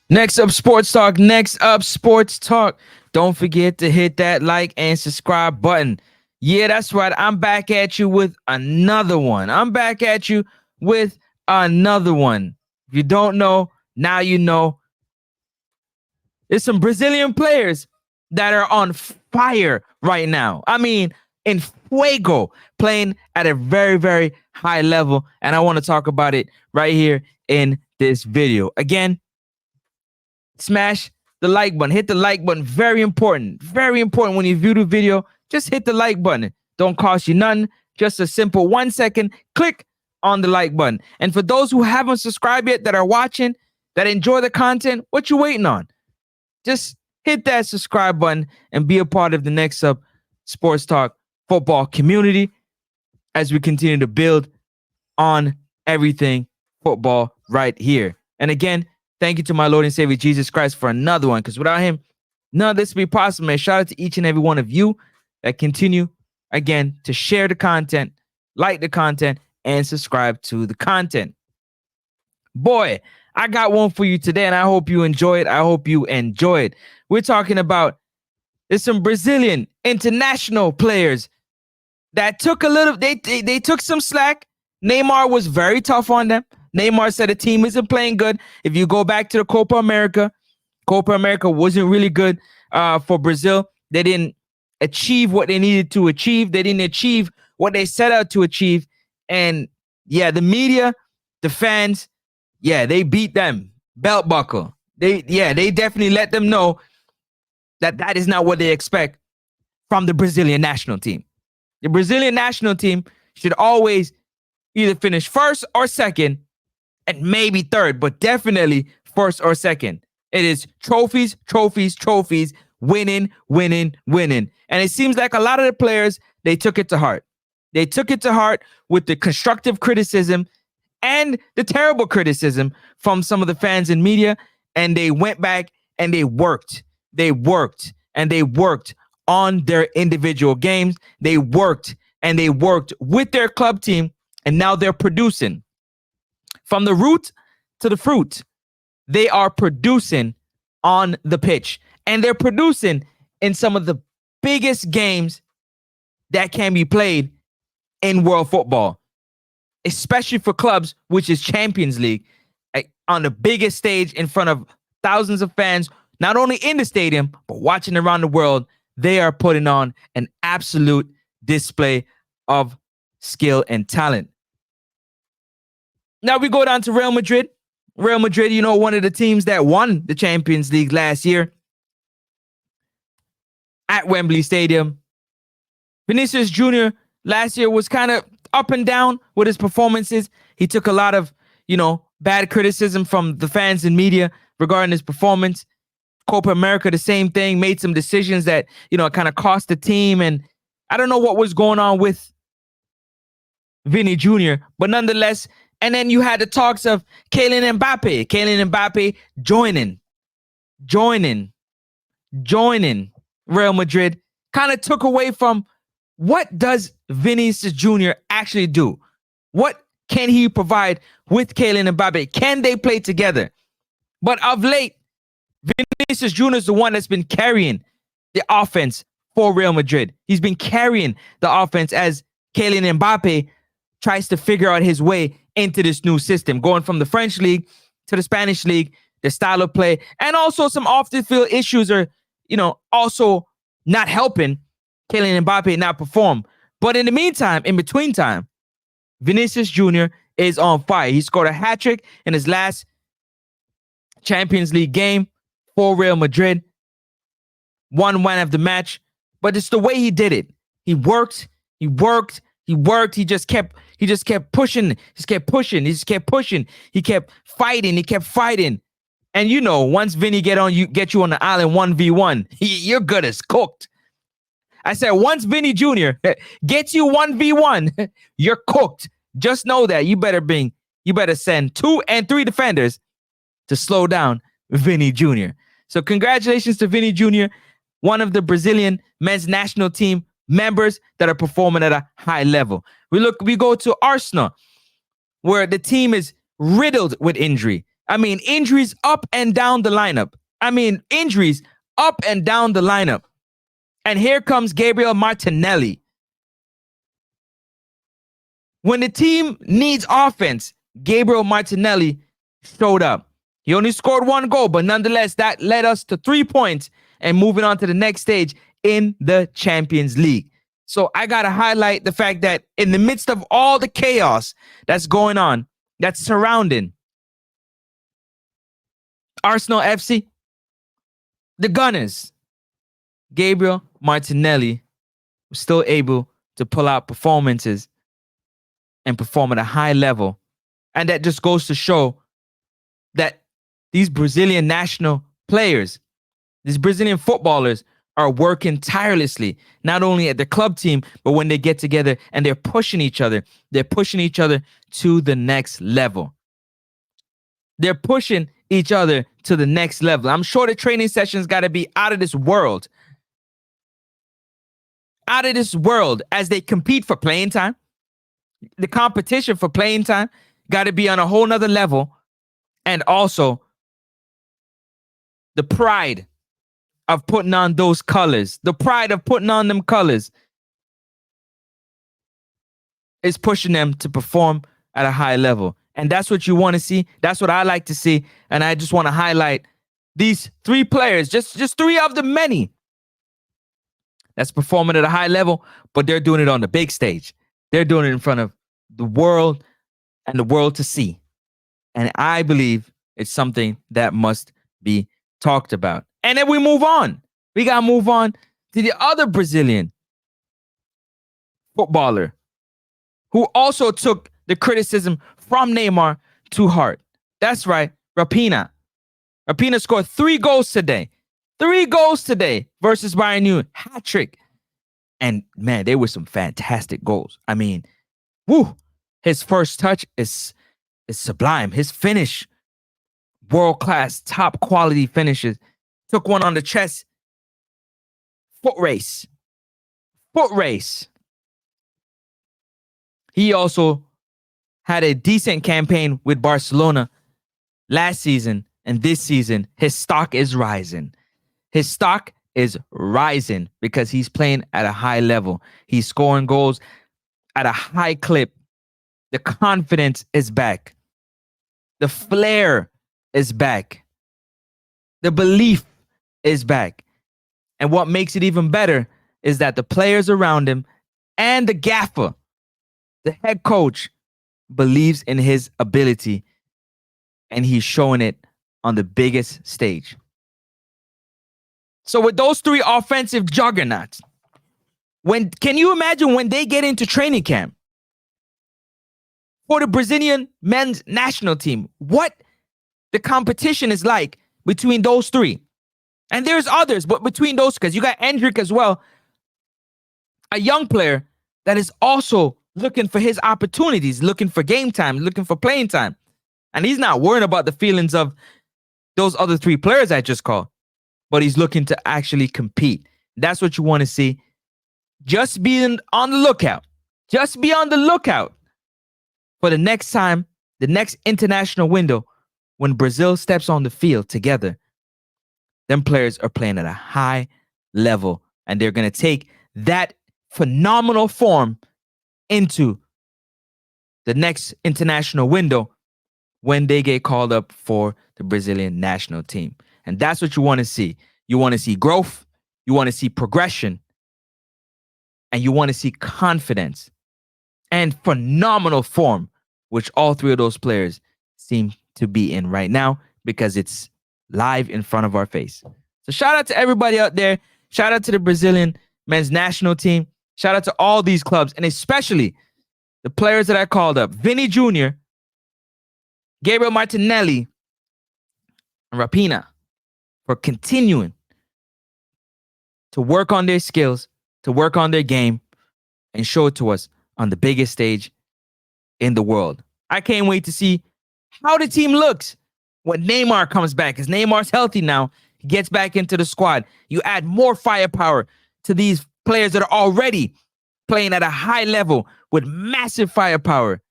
Next up, Sports Talk. Next up, Sports Talk. Don't forget to hit that like and subscribe button. Yeah, that's right. I'm back at you with another one. If you don't know, now you know. There's some Brazilian players that are on fire right now. I mean, in fuego, playing at a very, very high level. And I want to talk about it right here in this video. Again, smash the like button. Hit the like button. Very important. Very important when you view the video. Just hit the like button. Don't cost you nothing. Just a simple 1 second. Click on the like button. And for those who haven't subscribed yet, that are watching, that enjoy the content, what you waiting on? Just hit that subscribe button and be a part of the Next Up Sports Talk football community as we continue to build on everything football right here. And again, thank you to my Lord and Savior Jesus Christ for another one, because without him, none of this would be possible, man. Shout out to each and every one of you that continue, again, to share the content, like the content, and subscribe to the content. Boy, I got one for you today, and I hope you enjoy it. We're talking about there's some Brazilian international players that took a little, they took some slack. Neymar was very tough on them. Neymar said the team isn't playing good. If you go back to the Copa America wasn't really good for Brazil. They didn't achieve what they needed to achieve. They didn't achieve what they set out to achieve. And yeah, the media, the fans, yeah, they beat them. Belt buckle. They definitely let them know that is not what they expect from the Brazilian national team. The Brazilian national team should always either finish first or second, and maybe third, but definitely first or second. It is trophies, winning. And it seems like a lot of the players, they took it to heart. They took it to heart with the constructive criticism and the terrible criticism from some of the fans and media, and they went back and they worked on their individual games. They worked with their club team, and now they're producing. From the root to the fruit, they are producing on the pitch, and they're producing in some of the biggest games that can be played in world football, especially for clubs, which is Champions League, on the biggest stage in front of thousands of fans, not only in the stadium, but watching around the world. They are putting on an absolute display of skill and talent. Now we go down to Real Madrid. Real Madrid, you know, one of the teams that won the Champions League last year at Wembley Stadium. Vinicius Jr. last year was kind of up and down with his performances. He took a lot of, bad criticism from the fans and media regarding his performance. Copa America, the same thing, made some decisions that, kind of cost the team. And I don't know what was going on with Vinny Jr., but nonetheless. And then you had the talks of Kylian Mbappe joining Real Madrid. Kind of took away from what does Vinicius Jr. actually do? What can he provide with Kylian Mbappe? Can they play together? But of late, Vinicius Jr. is the one that's been carrying the offense for Real Madrid. He's been carrying the offense as Kylian Mbappe tries to figure out his way into this new system, going from the French league to the Spanish league, the style of play, and also some off the field issues are, also not helping Kylian Mbappe not perform. But in the meantime, in between time, Vinicius Jr. is on fire. He scored a hat trick in his last Champions League game for Real Madrid. Won man of the match, but it's the way he did it. He worked. He just kept pushing. He kept fighting. And once Vinny get you on the island 1v1, you're good as cooked. I said, once Vinny Jr. gets you 1v1, you're cooked. Just know that you better send 2 and 3 defenders to slow down Vinny Jr. So congratulations to Vinny Jr., one of the Brazilian men's national team members that are performing at a high level. We go to Arsenal, where the team is riddled with injury. I mean, injuries up and down the lineup. Injuries up and down the lineup. And here comes Gabriel Martinelli. When the team needs offense, Gabriel Martinelli showed up. He only scored 1 goal, but nonetheless, that led us to 3 points and moving on to the next stage in the Champions League. So I got to highlight the fact that in the midst of all the chaos that's going on, that's surrounding Arsenal FC, the Gunners, Gabriel Martinelli was still able to pull out performances and perform at a high level. And that just goes to show that these Brazilian national players, these Brazilian footballers are working tirelessly, not only at the club team, but when they get together and they're pushing each other to the next level. They're pushing each other to the next level. I'm sure the training sessions got to be out of this world. Out of this world as they compete for playing time. The competition for playing time got to be on a whole nother level. And also the pride of putting on those colors, the pride of putting on them colors is pushing them to perform at a high level. And that's what you want to see. That's what I like to see. And I just want to highlight these 3 players, just 3 of the many that's performing at a high level, but they're doing it on the big stage. They're doing it in front of the world and the world to see. And I believe it's something that must be talked about. And then we move on. We got to move on to the other Brazilian footballer who also took the criticism from Neymar to heart. That's right, Raphinha. Raphinha scored 3 goals today. 3 goals today versus Bayern Munich. Hat trick. And man, they were some fantastic goals. I mean, his first touch is sublime. His finish, world-class, top quality finishes. Took one on the chest. Foot race. He also had a decent campaign with Barcelona last season, and this season, his stock is rising. His stock is rising because he's playing at a high level. He's scoring goals at a high clip. The confidence is back. The flair is back. The belief is back. And what makes it even better is that the players around him and the gaffer, the head coach, believes in his ability, and he's showing it on the biggest stage. So with those 3 offensive juggernauts, can you imagine when they get into training camp for the Brazilian men's national team, what the competition is like between those 3? And there's others, but between those, because you got Endrick as well, a young player that is also looking for his opportunities, looking for game time, looking for playing time. And he's not worrying about the feelings of those other 3 players I just called, but he's looking to actually compete. That's what you want to see. Just be on the lookout. Just be on the lookout for the next time, the next international window, when Brazil steps on the field together. Them players are playing at a high level, and they're going to take that phenomenal form into the next international window when they get called up for the Brazilian national team. And that's what you want to see. You want to see growth, you want to see progression, and you want to see confidence and phenomenal form, which all 3 of those players seem to be in right now because it's live in front of our face. So shout out to everybody out there. Shout out to the Brazilian men's national team. Shout out to all these clubs, and especially the players that I called up. Vini Jr., Gabriel Martinelli, and Raphinha, for continuing to work on their skills, to work on their game, and show it to us on the biggest stage in the world. I can't wait to see how the team looks when Neymar comes back, because Neymar's healthy now. He gets back into the squad. You add more firepower to these players that are already playing at a high level with massive firepower.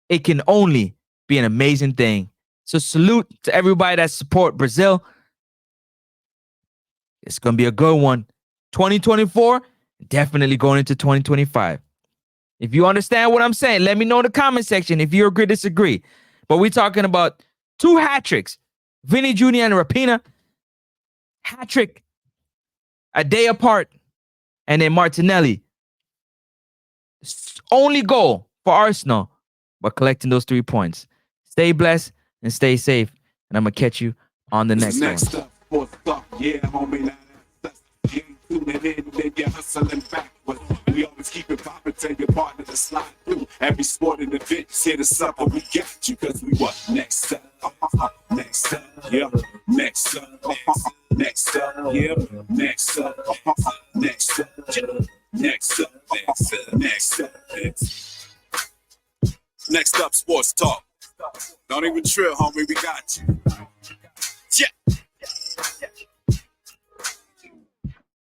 It can only be an amazing thing So salute to everybody that support Brazil. It's going to be a good one. 2024, definitely going into 2025. If you understand what I'm saying, let me know in the comment section if you agree or disagree. But we're talking about 2 hat tricks. Vinny Jr. and Raphinha. Hat trick a day apart. And then Martinelli. Only goal for Arsenal, but collecting those 3 points. Stay blessed and stay safe. And I'm going to catch you on the next one. Yeah, homie, that's you tuning in, then you're hustling backwards. We always keep it poppin', tell your partner to slide through. Every sporting event, hit us up, and we got you, cause we what? Next up, next up, yeah, next up, next up, yeah, next up, next up, next up, next up, next up, sports talk. Don't even trill, homie, we got you.